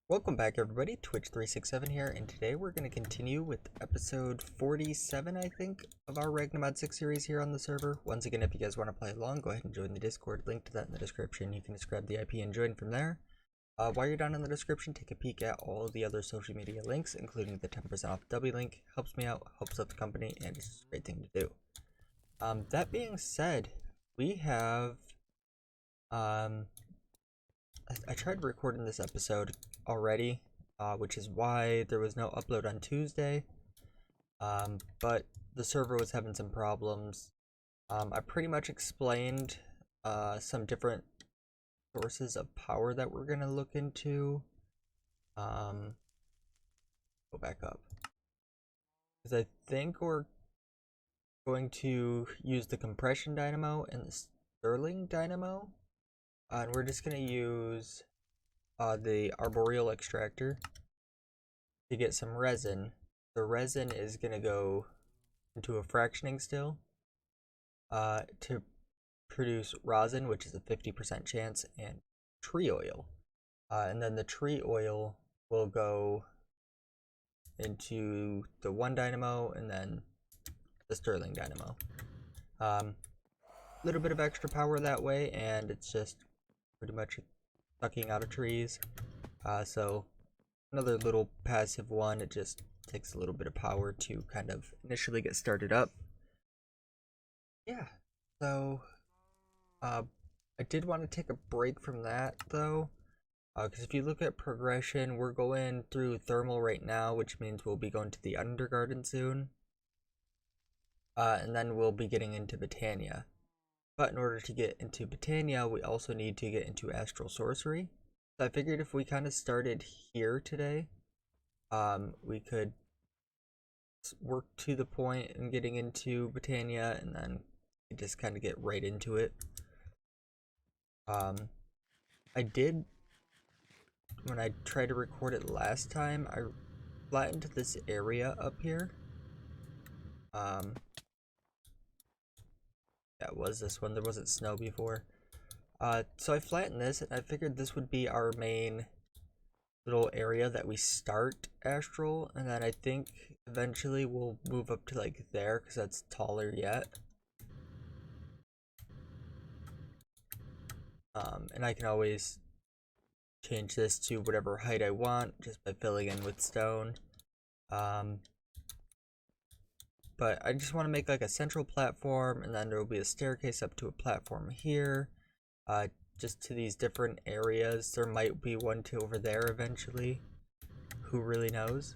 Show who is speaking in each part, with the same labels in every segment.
Speaker 1: Welcome back everybody, Twitch367 here, and today we're going to continue with episode 47, I think, of our Ragnamod 6 series here on the server. Once again, if you guys want to play along, go ahead and join the Discord, link to that in the description. You can just grab the IP and join from there. While you're down in the description, take a peek at all of the other social media links, including the 10% off W link. Helps me out, helps out the company, and it's just a great thing to do. That being said, we have... I tried recording this episode already, which is why there was no upload on Tuesday, but the server was having some problems. I pretty much explained some different sources of power that we're going to look into. Go back up, because I think we're going to use the compression dynamo and the Sterling dynamo, and we're just going to use the arboreal extractor to get some resin. The resin is going to go into a fractioning still to produce rosin, which is a 50% chance, and tree oil. And then the tree oil will go into the one dynamo and then the Sterling dynamo. Little bit of extra power that way, and it's just pretty much sucking out of trees. So another little passive one. It just takes a little bit of power to kind of initially get started up. Yeah, so I did want to take a break from that though, because if you look at progression, we're going through thermal right now, which means we'll be going to the Undergarden soon, and then we'll be getting into Botania. But in order to get into Botania, we also need to get into Astral Sorcery. So I figured if we kind of started here today, we could work to the point in getting into Botania, and then just kind of get right into it. I did, when I tried to record it last time, I flattened this area up here. That was this one. There wasn't snow before. So I flattened this, and I figured this would be our main little area that we start Astral, and then I think eventually we'll move up to like there, because that's taller yet. And I can always change this to whatever height I want just by filling in with stone. But I just want to make like a central platform, and then there will be a staircase up to a platform here, just to these different areas. There might be one to over there eventually. Who really knows?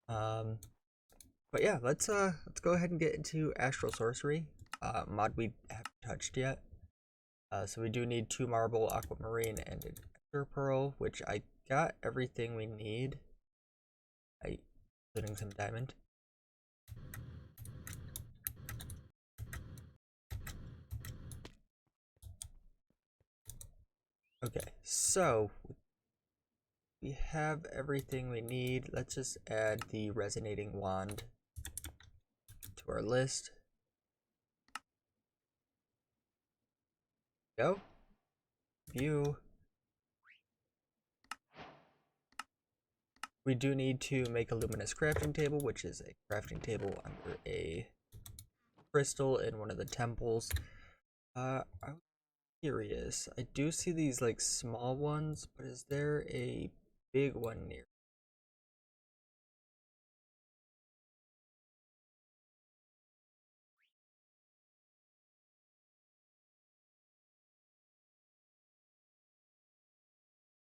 Speaker 1: But yeah, let's go ahead and get into Astral Sorcery. Mod we haven't touched yet. So we do need 2 marble, aquamarine, and an ender pearl, which I got everything we need. Including some diamond. Okay, so we have everything we need. Let's just add the resonating wand to our list. Go. View. We do need to make a luminous crafting table, which is a crafting table under a crystal in one of the temples. I'm curious. I do see these like small ones, but is there a big one near?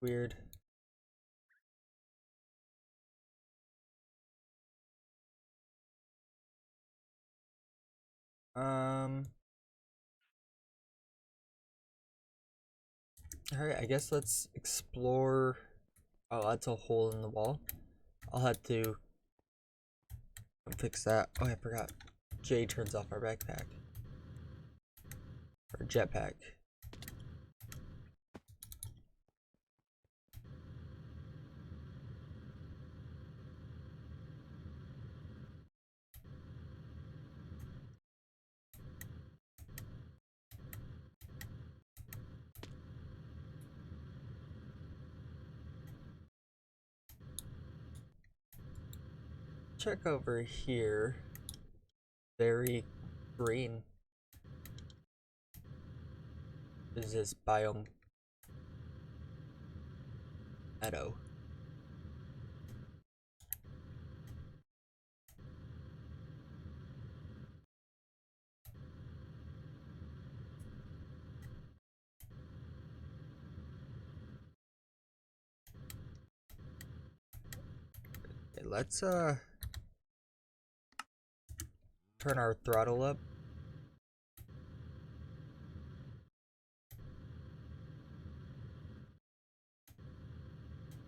Speaker 1: Weird. Alright, I guess let's explore. Oh, that's a hole in the wall. I'll have to fix that. Oh, I forgot. J turns off our backpack. Or jetpack. check over here. Very green. Is this biome meadow? Okay, let's turn our throttle up.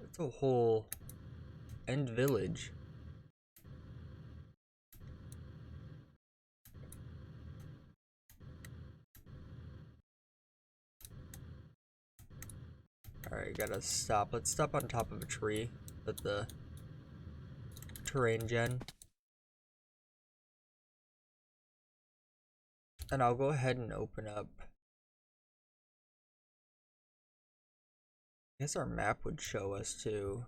Speaker 1: It's a whole end village. Alright, gotta stop. Let's stop on top of a tree with the terrain gen. And I'll go ahead and open up. I guess our map would show us too.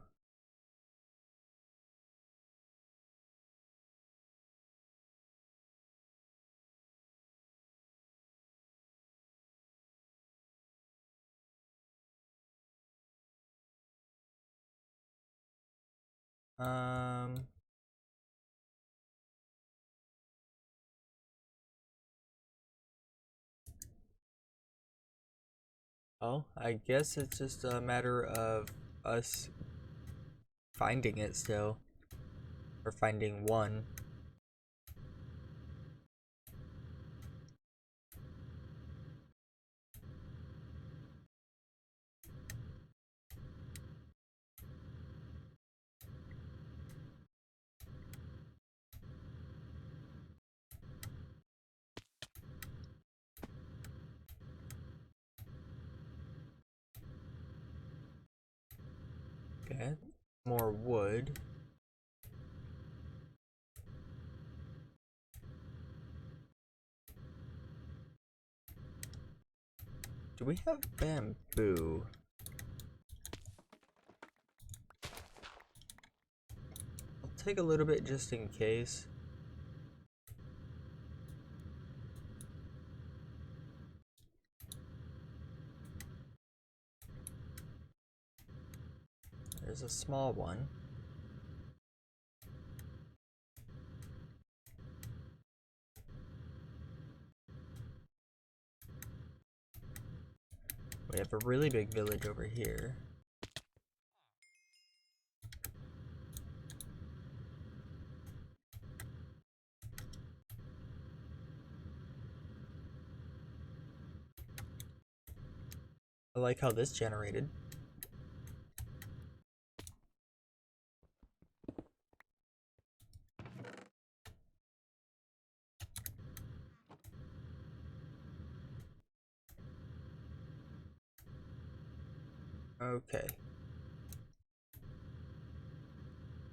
Speaker 1: Well, I guess it's just a matter of us finding it still. Or finding one. Okay, more wood. Do we have bamboo? I'll take a little bit just in case. There's a small one. We have a really big village over here. I like how this generated. Okay.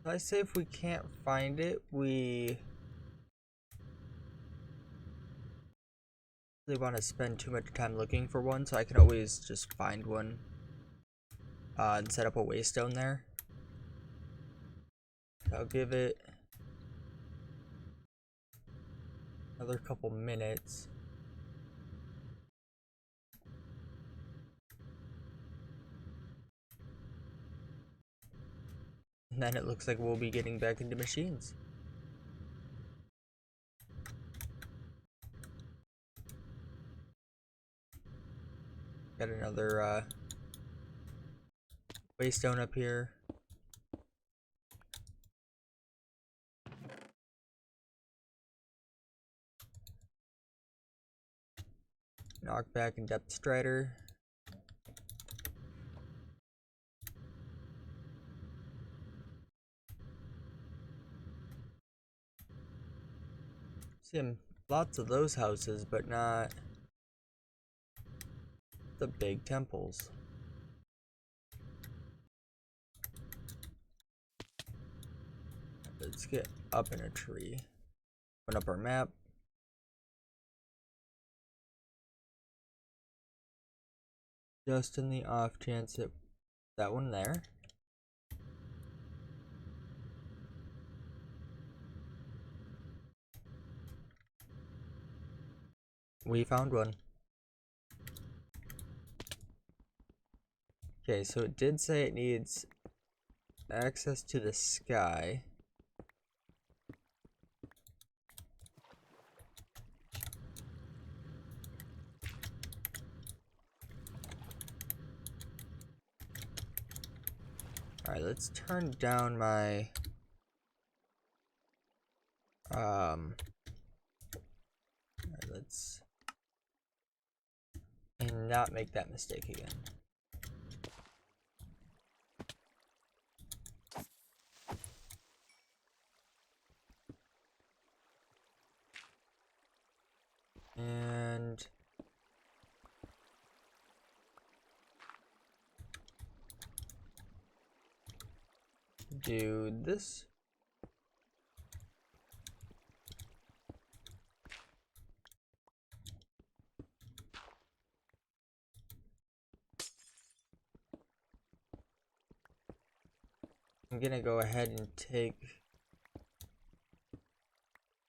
Speaker 1: I say if we can't find it, we really want to spend too much time looking for one, so I can always just find one and set up a waystone there. I'll give it another couple minutes. And then it looks like we'll be getting back into machines. Got another waystone up here. Knockback and depth strider. Seeing lots of those houses, but not the big temples. Let's get up in a tree. Open up our map. Just in the off chance that one there. We found one. Okay, so it did say it needs access to the sky. Alright, let's turn down my alright, let's and not make that mistake again. And do this. I'm gonna go ahead and take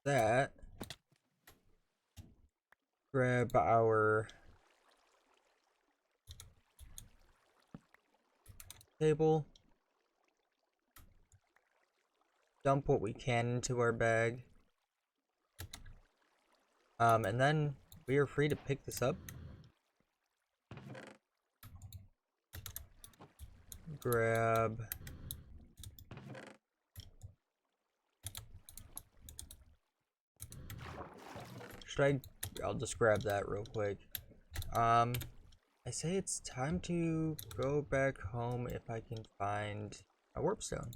Speaker 1: that, grab our table, dump what we can into our bag, and then we are free to pick this up. Grab I'll just grab that real quick. I say it's time to go back home if I can find a warp stone.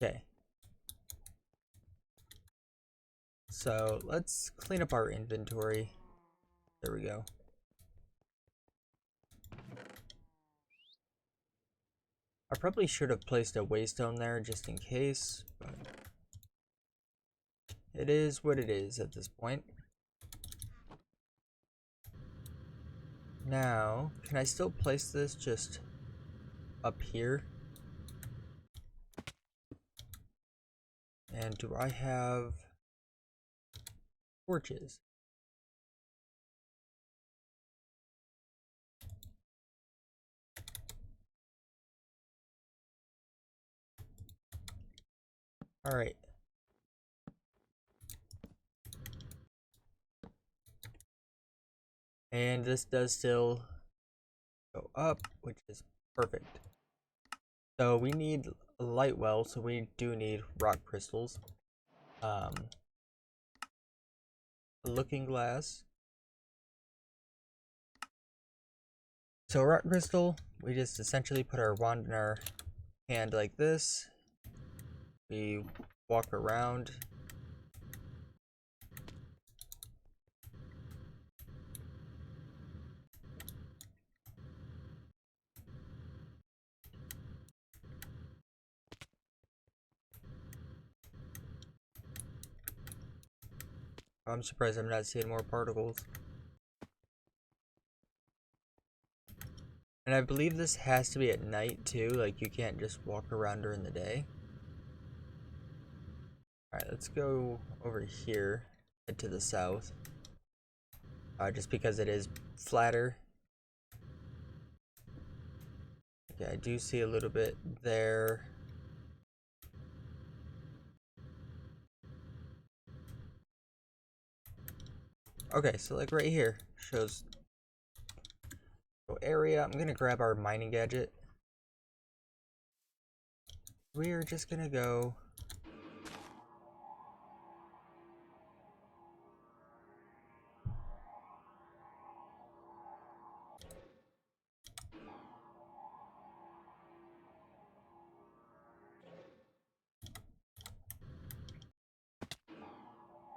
Speaker 1: Okay. So let's clean up our inventory. There we go. I probably should have placed a waystone there just in case, but it is what it is at this point. Now, can I still place this just up here? And do I have torches? Alright. And this does still go up, which is perfect. So we need a light well, so we do need rock crystals. A looking glass. So rock crystal, we just essentially put our wand in our hand like this. We walk around. I'm surprised I'm not seeing more particles. And I believe this has to be at night too, like you can't just walk around during the day. Alright, let's go over here, head to the south. Just because it is flatter. Okay, I do see a little bit there. Okay, so like right here shows area. I'm gonna grab our mining gadget. We're just gonna go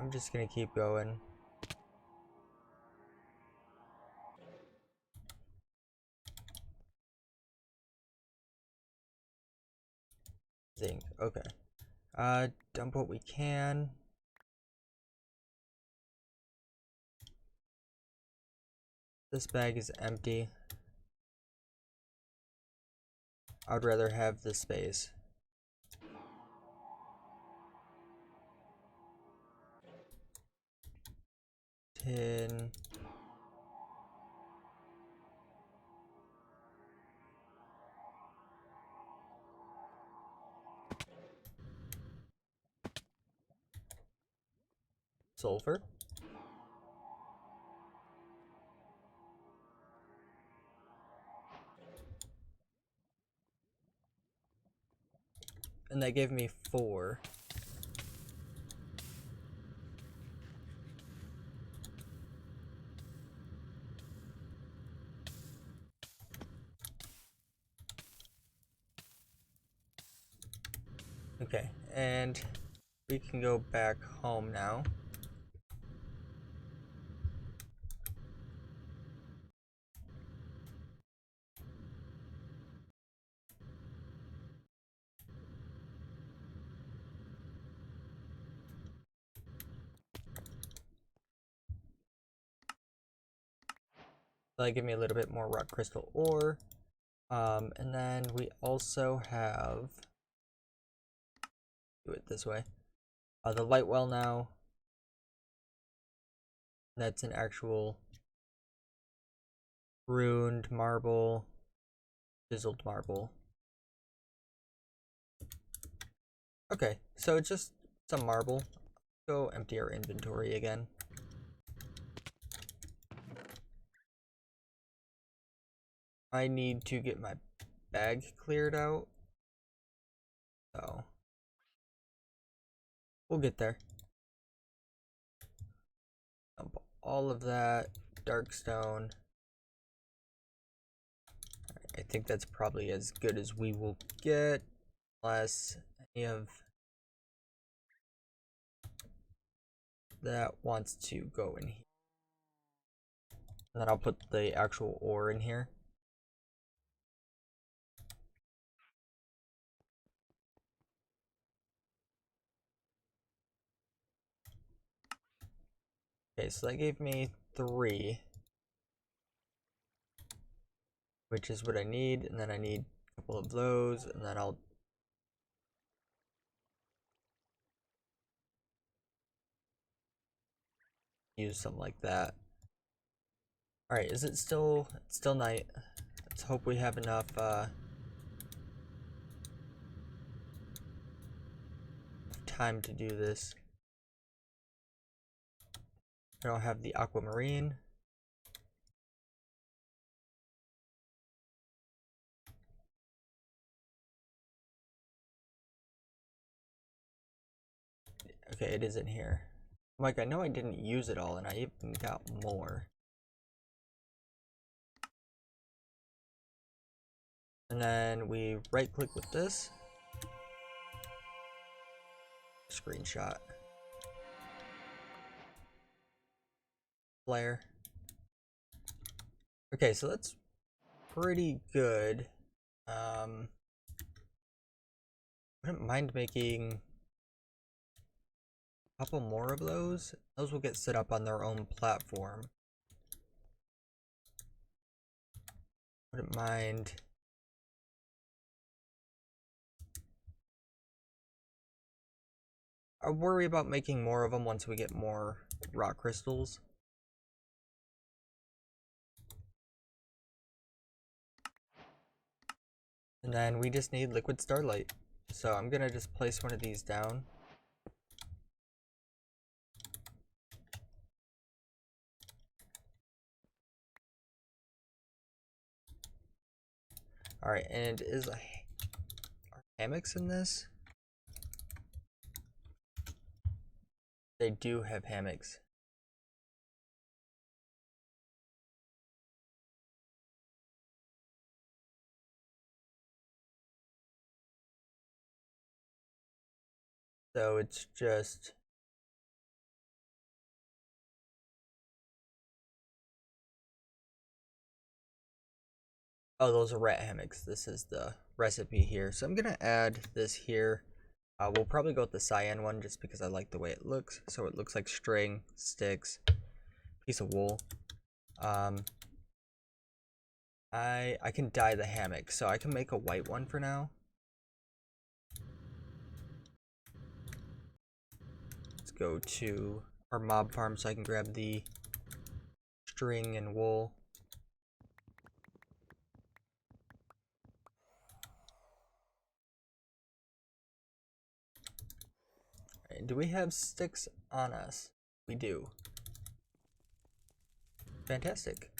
Speaker 1: I'm just gonna keep going. Zinc, okay. Dump what we can. This bag is empty. I'd rather have the space. tin. Sulfur. And that gave me 4. Okay, and we can go back home now. That'll give me a little bit more rock crystal ore. And then we also have, do it this way, the light well now. That's an actual ruined marble, chiseled marble. Okay, so it's just some marble. Go empty our inventory again. I need to get my bag cleared out. So we'll get there. Dump all of that dark stone. I think that's probably as good as we will get, unless any of that wants to go in here. And then I'll put the actual ore in here. Okay, so that gave me 3, which is what I need, and then I need a couple of those, and then I'll use something like that. Alright, is it still, it's still night. Let's hope we have enough time to do this. I don't have the aquamarine. Okay, it is in here. Like, I know I didn't use it all, and I even got more. And then we right click with this. Screenshot. Flare. Okay, so that's pretty good. Wouldn't mind making a couple more of those. Those will get set up on their own platform. Wouldn't mind. I worry about making more of them once we get more rock crystals. And then we just need liquid starlight. So I'm gonna just place one of these down. Alright, and are hammocks in this? They do have hammocks. So it's just oh, those are rat hammocks. This is the recipe here. So I'm gonna add this here. We'll probably go with the cyan one just because I like the way it looks. So it looks like string, sticks, piece of wool. I can dye the hammock, so I can make a white one for now. Let's go to our mob farm so I can grab the string and wool. Right, do we have sticks on us? We do. Fantastic.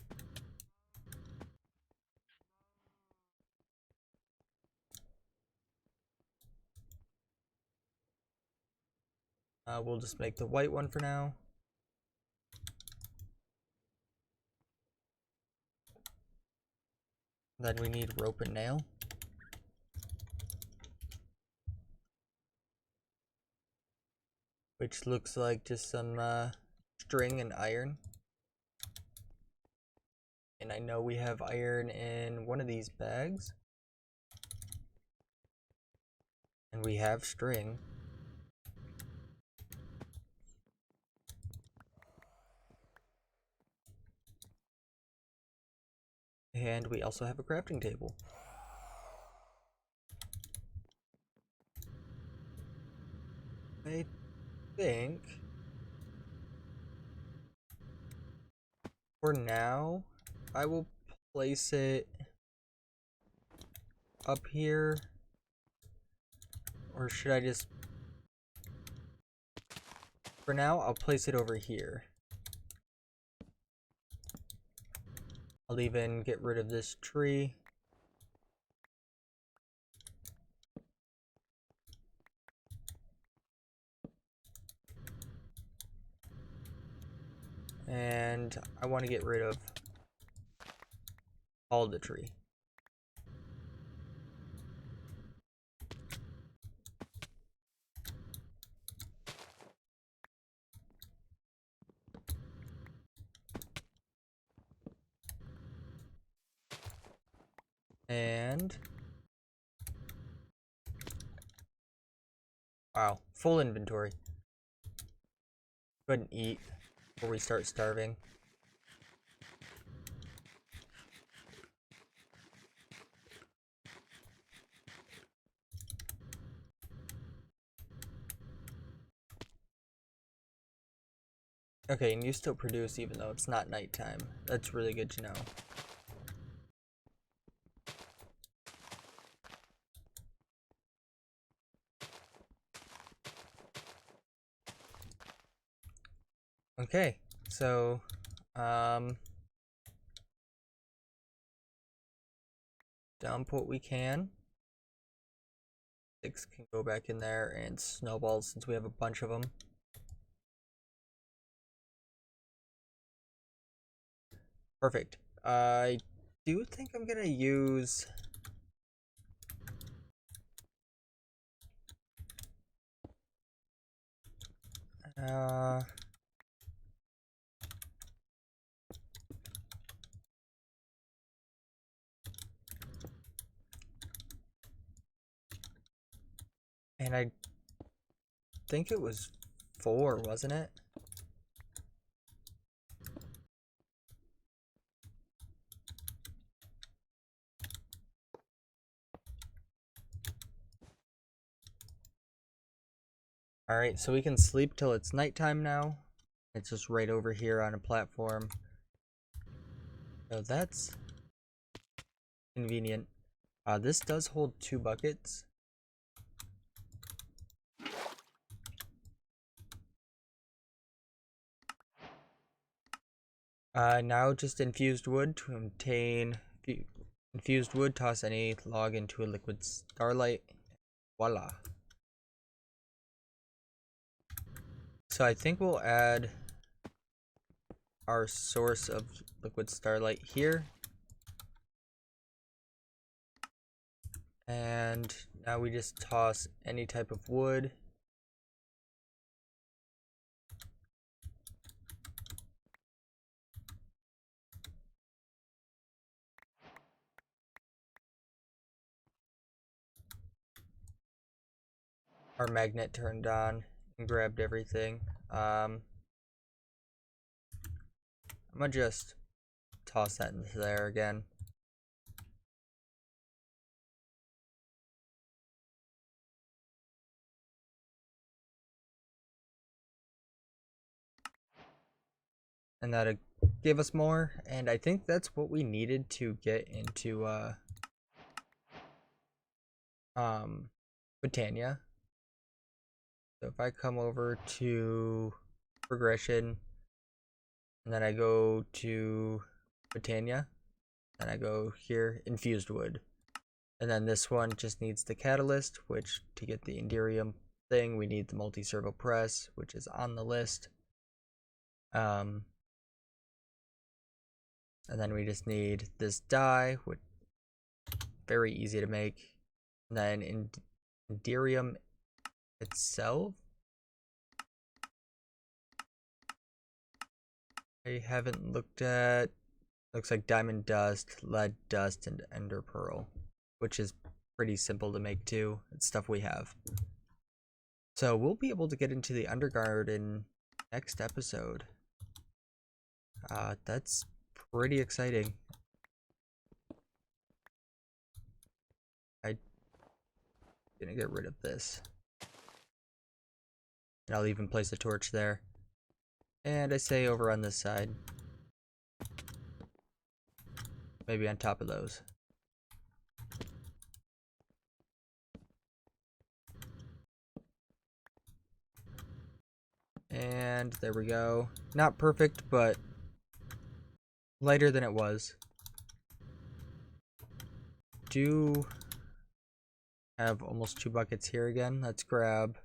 Speaker 1: We'll just make the white one for now. Then we need rope and nail. Which looks like just some string and iron. And I know we have iron in one of these bags. And we have string. And we also have a crafting table. I think for now, I will place it up here. Or should I just... For now, I'll place it over here. I'll even get rid of this tree. And I want to get rid of all the tree. And wow, full inventory. Go ahead and eat before we start starving. Okay, and you still produce even though it's not nighttime. That's really good to know. Okay, so dump what we can. Sticks can go back in there, and snowballs since we have a bunch of them. Perfect. I do think I'm gonna use and I think it was 4, wasn't it? Alright, so we can sleep till it's nighttime now. It's just right over here on a platform. So that's convenient. This does hold 2 buckets. Now just infused wood to obtain infused wood, toss any log into a liquid starlight. Voila. So I think we'll add our source of liquid starlight here. And now we just toss any type of wood. Our magnet turned on and grabbed everything. I'm gonna just toss that into there again. and that gave us more, and I think that's what we needed to get into Britannia. So if I come over to progression, and then I go to Britannia, then I go here, infused wood. And then this one just needs the catalyst, which to get the Enderium thing, we need the multi-servo press, which is on the list. And then we just need this die, which very easy to make. And then Enderium itself, I haven't looked at. Looks like diamond dust, lead dust, and ender pearl, which is pretty simple to make too. It's stuff we have. So we'll be able to get into the Undergarden next episode. That's pretty exciting. I'm gonna get rid of this. And I'll even place a torch there. And I say over on this side. Maybe on top of those. And there we go. Not perfect, but lighter than it was. Do have almost 2 buckets here again. Let's grab.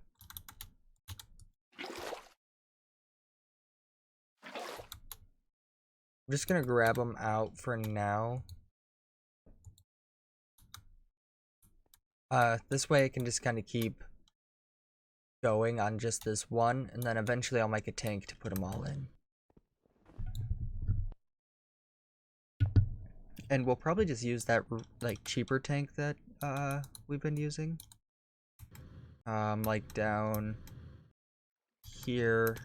Speaker 1: I'm just gonna grab them out for now. This way I can just kind of keep going on just this one, and then eventually I'll make a tank to put them all in. And we'll probably just use that like cheaper tank that we've been using. Like down here.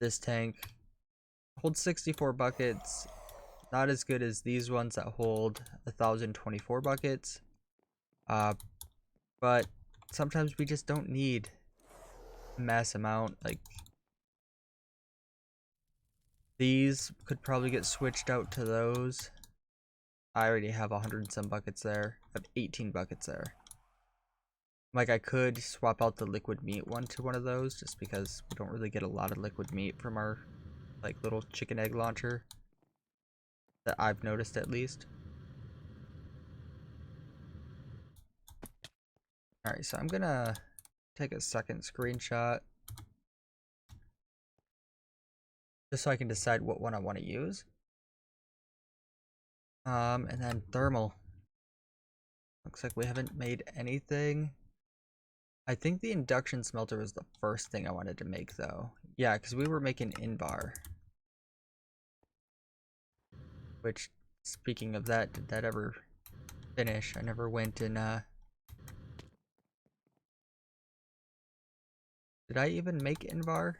Speaker 1: This tank holds 64 buckets. Not as good as these ones that hold 1,024 buckets. But sometimes we just don't need a mass amount. Like these could probably get switched out to those. I already have 100 and some buckets there. I have 18 buckets there. Like I could swap out the liquid meat one to one of those just because we don't really get a lot of liquid meat from our like little chicken egg launcher. That I've noticed at least. Alright, so I'm gonna take a second screenshot just so I can decide what one I want to use. And then thermal. Looks like we haven't made anything. I think the induction smelter was the first thing I wanted to make though. Yeah, because we were making Invar. Which, speaking of that, did that ever finish? I never went and did I even make Invar?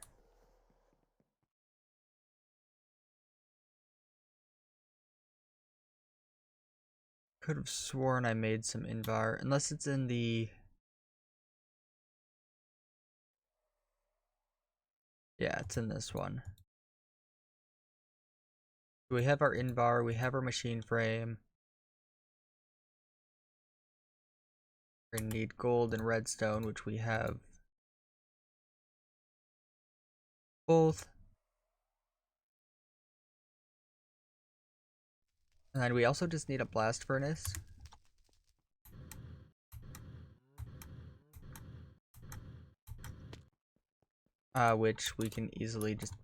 Speaker 1: Could have sworn I made some Invar, unless it's in the... Yeah, it's in this one. We have our Invar, we have our machine frame. We're gonna need gold and redstone, which we have both. And then we also just need a blast furnace. Which we can easily just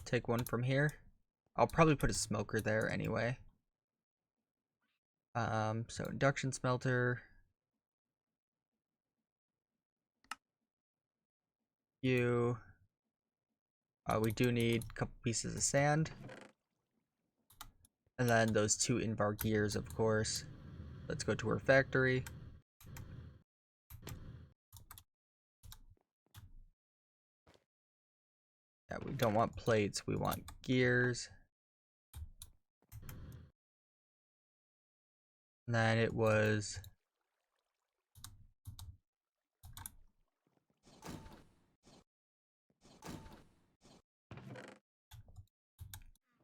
Speaker 1: take one from here. I'll probably put a smoker there anyway. So induction smelter. We do need a couple pieces of sand. And then those 2 Invar gears, of course. Let's go to our factory. Yeah, we don't want plates, we want gears. And then it was...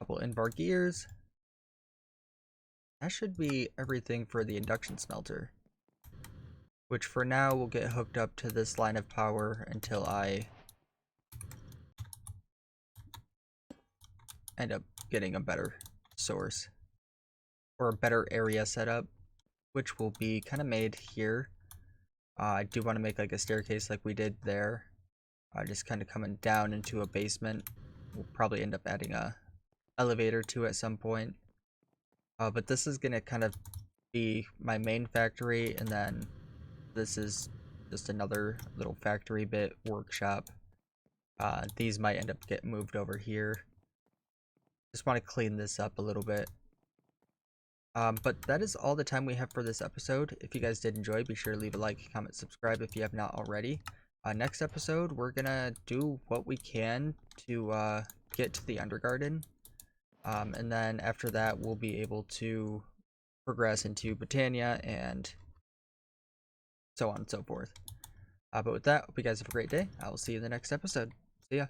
Speaker 1: couple invar gears. That should be everything for the induction smelter, which for now will get hooked up to this line of power until I end up getting a better source or a better area setup, which will be kind of made here. I do want to make like a staircase like we did there, just kind of coming down into a basement. We'll probably end up adding a elevator to at some point. But this is gonna kind of be my main factory, and then this is just another little factory bit workshop. These might end up getting moved over here. Just want to clean this up a little bit. But that is all the time we have for this episode. If you guys did enjoy, be sure to leave a like, comment, subscribe if you have not already. Next episode, we're gonna do what we can to get to the Undergarden. And then after that, we'll be able to progress into Britannia and so on and so forth. But with that, hope you guys have a great day. I will see you in the next episode. See ya.